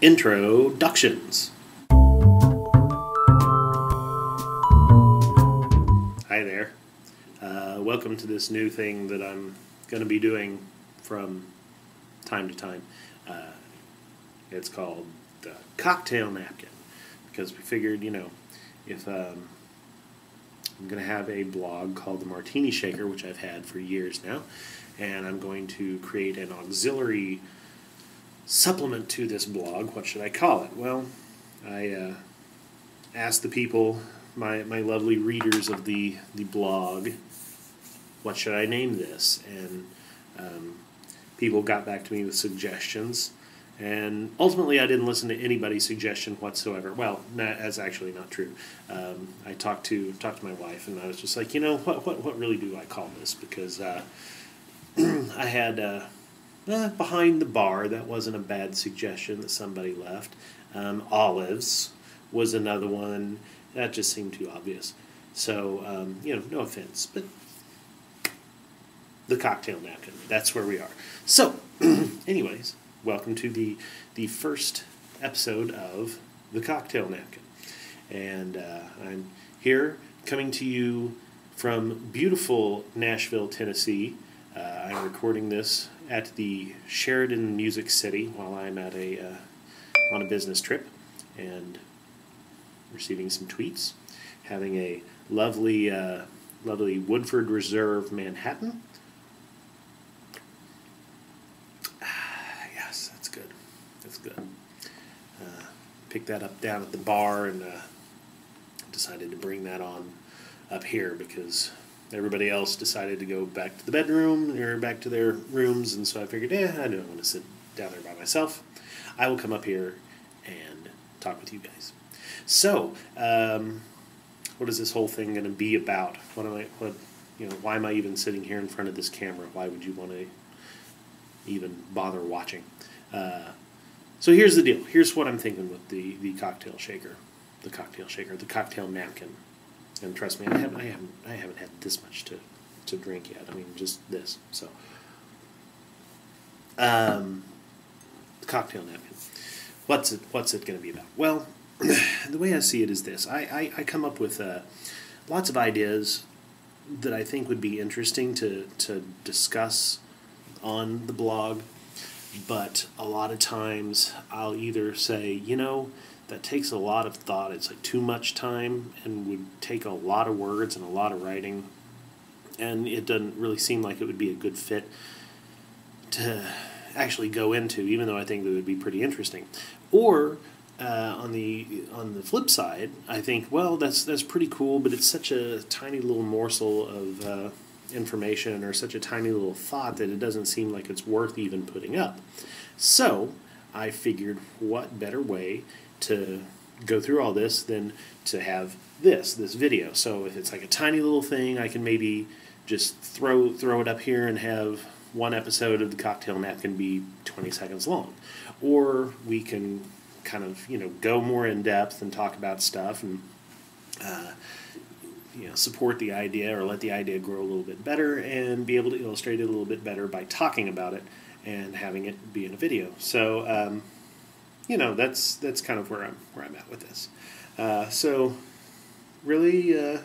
Introductions. Hi there. Welcome to this new thing that I'm going to be doing from time to time. It's called the cocktail napkin, because we figured, if I'm going to have a blog called the Martini Shaker, which I've had for years now, and I'm going to create an auxiliary supplement to this blog. What should I call it? Well, I asked the people, my lovely readers of the blog, what should I name this? And people got back to me with suggestions, and ultimately I didn't listen to anybody's suggestion whatsoever. Well, that's actually not true. I talked to my wife, and I was just like, what really do I call this? Because I had behind the bar, that wasn't a bad suggestion that somebody left. Olives was another one. That just seemed too obvious. So, no offense, but the cocktail napkin, that's where we are. So, anyways, welcome to the first episode of the cocktail napkin. And I'm here coming to you from beautiful Nashville, Tennessee. I'm recording this at the Sheridan Music City while I'm at on a business trip and receiving some tweets, having a lovely Woodford Reserve Manhattan. Yes, that's good. That's good. Picked that up down at the bar and decided to bring that on up here because everybody else decided to go back to the bedroom or back to their rooms, and so I figured, I don't want to sit down there by myself. I will come up here and talk with you guys. So, what is this whole thing going to be about? Why am I even sitting here in front of this camera? Why would you want to even bother watching? So here's the deal. Here's what I'm thinking with the cocktail shaker, the cocktail napkin. And trust me, I haven't had this much to drink yet. I mean, just this. So, cocktail napkin. What's it going to be about? Well, the way I see it is this. I come up with lots of ideas that I think would be interesting to discuss on the blog, but a lot of times I'll either say, that takes a lot of thought. It's like too much time and would take a lot of words and a lot of writing, and it doesn't really seem like it would be a good fit to actually go into, even though I think that would be pretty interesting. Or on the flip side, I think, well, that's pretty cool, but it's such a tiny little morsel of information or such a tiny little thought that it doesn't seem like it's worth even putting up. So I figured, what better way to go through all this than to have this video. So if it's like a tiny little thing, I can maybe just throw it up here and have one episode of the cocktail napkin be 20 seconds long. Or we can kind of, go more in depth and talk about stuff and support the idea or let the idea grow a little bit better and be able to illustrate it a little bit better by talking about it and having it be in a video. So that's kind of where I'm at with this. So really, to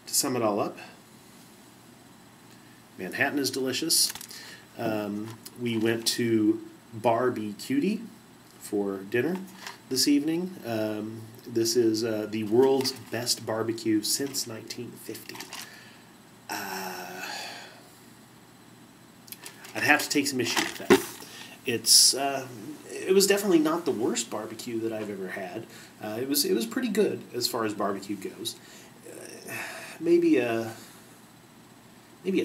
sum it all up, Manhattan is delicious. We went to Bar-B-Cutie for dinner this evening. This is the world's best barbecue since 1950. I'd have to take some issue with that. It was definitely not the worst barbecue that I've ever had. It was pretty good as far as barbecue goes. Maybe a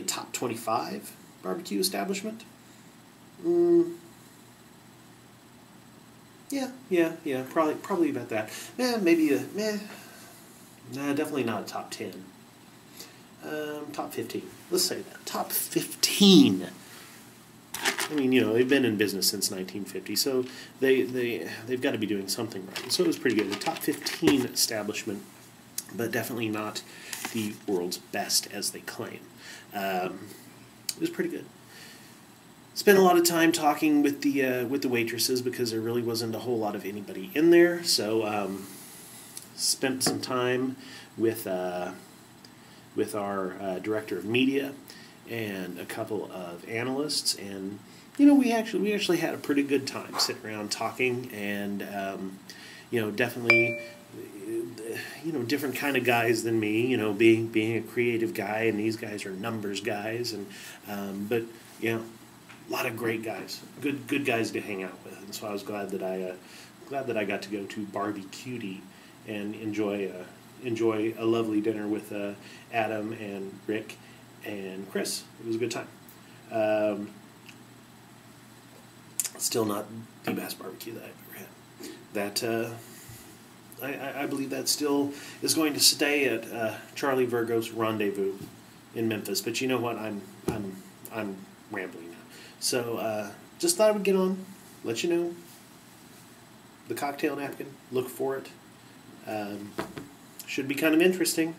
top 25 barbecue establishment. Yeah, probably about that. Definitely not a top 10. Top 15. Let's say that. Top 15. I mean, they've been in business since 1950, so they've got to be doing something right. So it was pretty good. A top 15 establishment, but definitely not the world's best, as they claim. It was pretty good. Spent a lot of time talking with the waitresses because there really wasn't a whole lot of anybody in there. So spent some time with our director of media and a couple of analysts, and we actually had a pretty good time sitting around talking, and definitely different kind of guys than me, being a creative guy, and these guys are numbers guys, and but a lot of great guys, good guys to hang out with, and so I was glad that I got to go to Bar-B-Cutie and enjoy a lovely dinner with Adam and Rick and Chris. It was a good time. Still not the best barbecue that I've ever had. I believe that still is going to stay at Charlie Virgo's Rendezvous in Memphis. But you know what? I'm rambling now. So just thought I would get on, let you know. The cocktail napkin. Look for it. Should be kind of interesting.